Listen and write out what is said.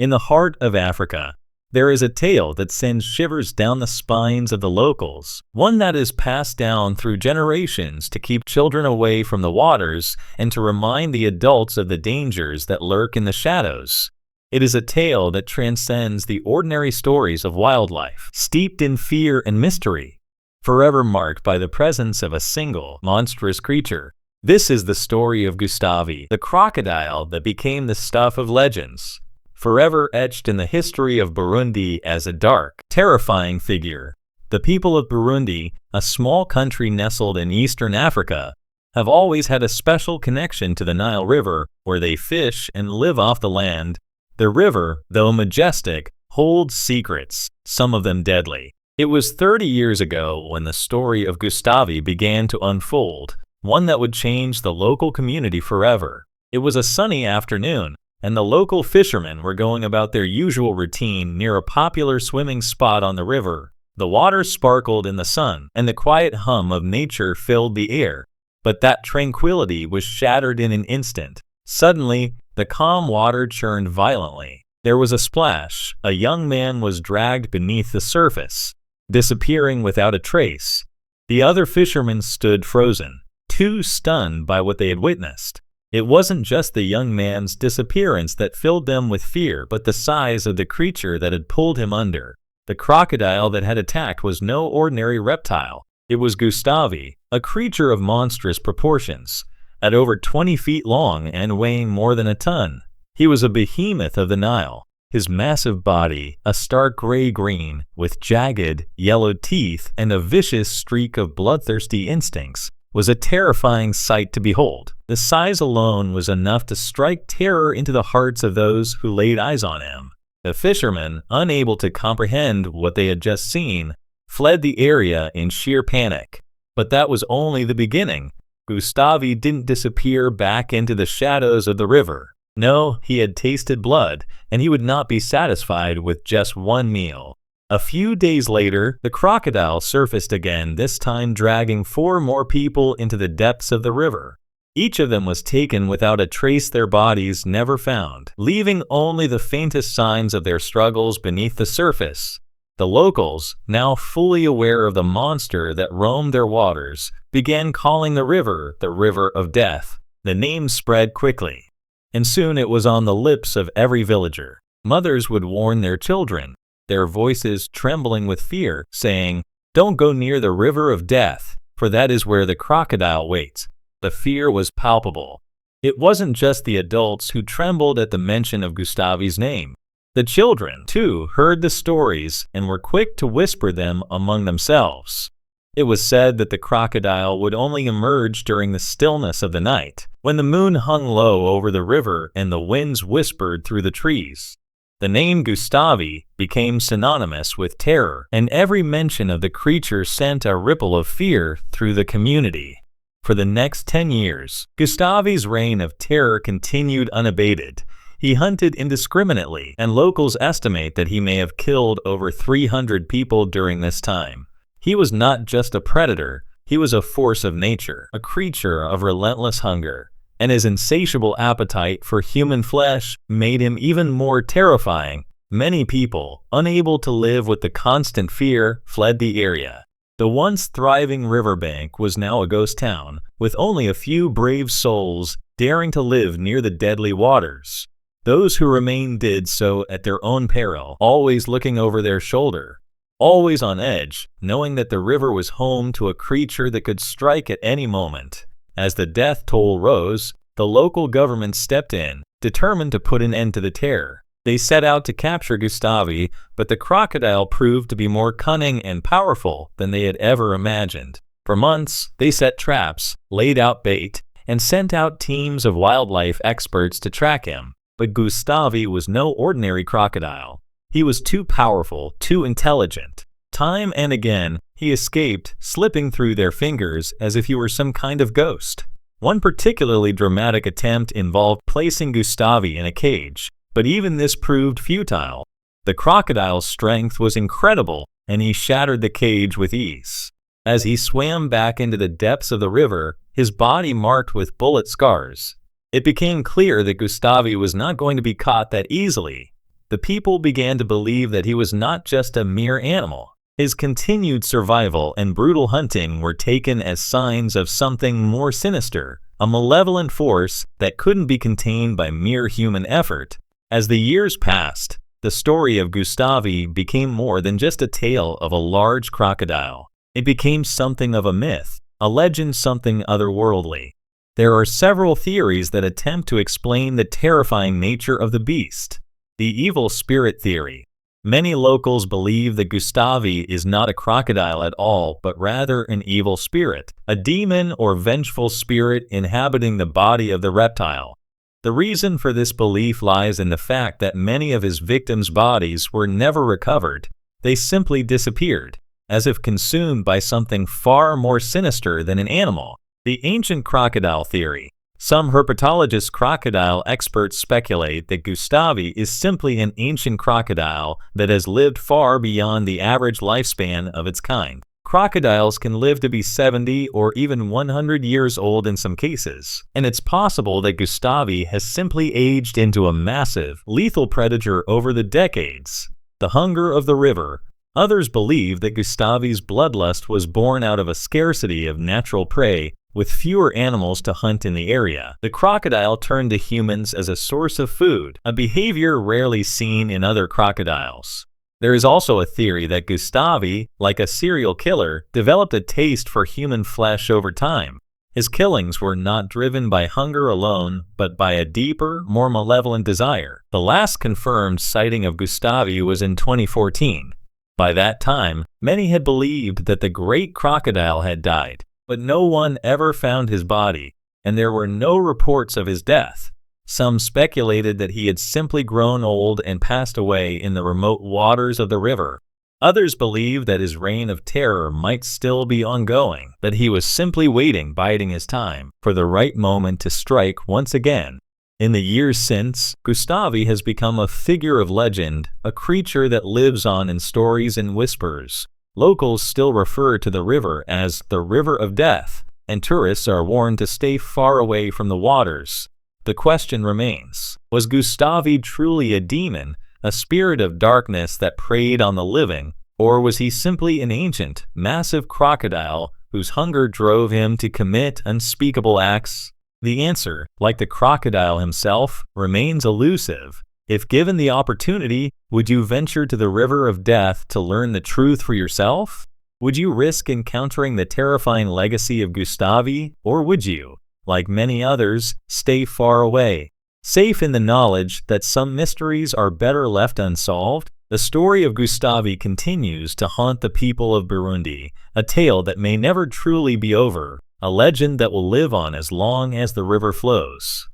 In the heart of Africa, there is a tale that sends shivers down the spines of the locals, one that is passed down through generations to keep children away from the waters and to remind the adults of the dangers that lurk in the shadows. It is a tale that transcends the ordinary stories of wildlife, steeped in fear and mystery, forever marked by the presence of a single, monstrous creature. This is the story of Gustave, the crocodile that became the stuff of legends, forever etched in the history of Burundi as a dark, terrifying figure. The people of Burundi, a small country nestled in eastern Africa, have always had a special connection to the Nile River, where they fish and live off the land. The river, though majestic, holds secrets, some of them deadly. It was 30 years ago when the story of Gustave began to unfold, one that would change the local community forever. It was a sunny afternoon, and the local fishermen were going about their usual routine near a popular swimming spot on the river. The water sparkled in the sun, and the quiet hum of nature filled the air. But that tranquility was shattered in an instant. Suddenly, the calm water churned violently. There was a splash. A young man was dragged beneath the surface, disappearing without a trace. The other fishermen stood frozen, too stunned by what they had witnessed. It wasn't just the young man's disappearance that filled them with fear, but the size of the creature that had pulled him under. The crocodile that had attacked was no ordinary reptile. It was Gustave, a creature of monstrous proportions, at over 20 feet long and weighing more than a ton. He was a behemoth of the Nile. His massive body, a stark gray-green, with jagged, yellow teeth and a vicious streak of bloodthirsty instincts, was a terrifying sight to behold. The size alone was enough to strike terror into the hearts of those who laid eyes on him. The fishermen, unable to comprehend what they had just seen, fled the area in sheer panic. But that was only the beginning. Gustave didn't disappear back into the shadows of the river. No, he had tasted blood, and he would not be satisfied with just one meal. A few days later, the crocodile surfaced again, this time dragging 4 more people into the depths of the river. Each of them was taken without a trace, their bodies never found, leaving only the faintest signs of their struggles beneath the surface. The locals, now fully aware of the monster that roamed their waters, began calling the river of death. The name spread quickly, and soon it was on the lips of every villager. Mothers would warn their children, their voices trembling with fear, saying, "Don't go near the river of death, for that is where the crocodile waits." The fear was palpable. It wasn't just the adults who trembled at the mention of Gustave's name. The children, too, heard the stories and were quick to whisper them among themselves. It was said that the crocodile would only emerge during the stillness of the night, when the moon hung low over the river and the winds whispered through the trees. The name Gustave became synonymous with terror, and every mention of the creature sent a ripple of fear through the community. For the next 10 years, Gustave's reign of terror continued unabated. He hunted indiscriminately, and locals estimate that he may have killed over 300 people during this time. He was not just a predator, he was a force of nature, a creature of relentless hunger, and his insatiable appetite for human flesh made him even more terrifying. Many people, unable to live with the constant fear, fled the area. The once thriving riverbank was now a ghost town, with only a few brave souls daring to live near the deadly waters. Those who remained did so at their own peril, always looking over their shoulder, always on edge, knowing that the river was home to a creature that could strike at any moment. As the death toll rose, the local government stepped in, determined to put an end to the terror. They set out to capture Gustave, but the crocodile proved to be more cunning and powerful than they had ever imagined. For months, they set traps, laid out bait, and sent out teams of wildlife experts to track him. But Gustave was no ordinary crocodile. He was too powerful, too intelligent. Time and again, he escaped, slipping through their fingers as if he were some kind of ghost. One particularly dramatic attempt involved placing Gustave in a cage, but even this proved futile. The crocodile's strength was incredible, and he shattered the cage with ease. As he swam back into the depths of the river, his body marked with bullet scars, it became clear that Gustave was not going to be caught that easily. the people began to believe that he was not just a mere animal. His continued survival and brutal hunting were taken as signs of something more sinister, a malevolent force that couldn't be contained by mere human effort. As the years passed, the story of Gustave became more than just a tale of a large crocodile. It became something of a myth, a legend, something otherworldly. There are several theories that attempt to explain the terrifying nature of the beast. The evil spirit theory. Many locals believe that Gustave is not a crocodile at all, but rather an evil spirit, a demon or vengeful spirit inhabiting the body of the reptile. The reason for this belief lies in the fact that many of his victims' bodies were never recovered. They simply disappeared, as if consumed by something far more sinister than an animal. The ancient crocodile theory. Some herpetologist crocodile experts speculate that Gustave is simply an ancient crocodile that has lived far beyond the average lifespan of its kind. Crocodiles can live to be 70 or even 100 years old in some cases, and it's possible that Gustave has simply aged into a massive, lethal predator over the decades. The hunger of the river. Others believe that Gustave's bloodlust was born out of a scarcity of natural prey. With fewer animals to hunt in the area, the crocodile turned to humans as a source of food, a behavior rarely seen in other crocodiles. There is also a theory that Gustave, like a serial killer, developed a taste for human flesh over time. His killings were not driven by hunger alone, but by a deeper, more malevolent desire. The last confirmed sighting of Gustave was in 2014. By that time, many had believed that the great crocodile had died. But no one ever found his body, and there were no reports of his death. Some speculated that he had simply grown old and passed away in the remote waters of the river. Others believed that his reign of terror might still be ongoing, that he was simply waiting, biding his time, for the right moment to strike once again. In the years since, Gustave has become a figure of legend, a creature that lives on in stories and whispers. Locals still refer to the river as the River of Death, and tourists are warned to stay far away from the waters. The question remains, was Gustave truly a demon, a spirit of darkness that preyed on the living, or was he simply an ancient, massive crocodile whose hunger drove him to commit unspeakable acts? The answer, like the crocodile himself, remains elusive. If given the opportunity, would you venture to the river of death to learn the truth for yourself? Would you risk encountering the terrifying legacy of Gustave, or would you, like many others, stay far away, safe in the knowledge that some mysteries are better left unsolved? The story of Gustave continues to haunt the people of Burundi, a tale that may never truly be over, a legend that will live on as long as the river flows.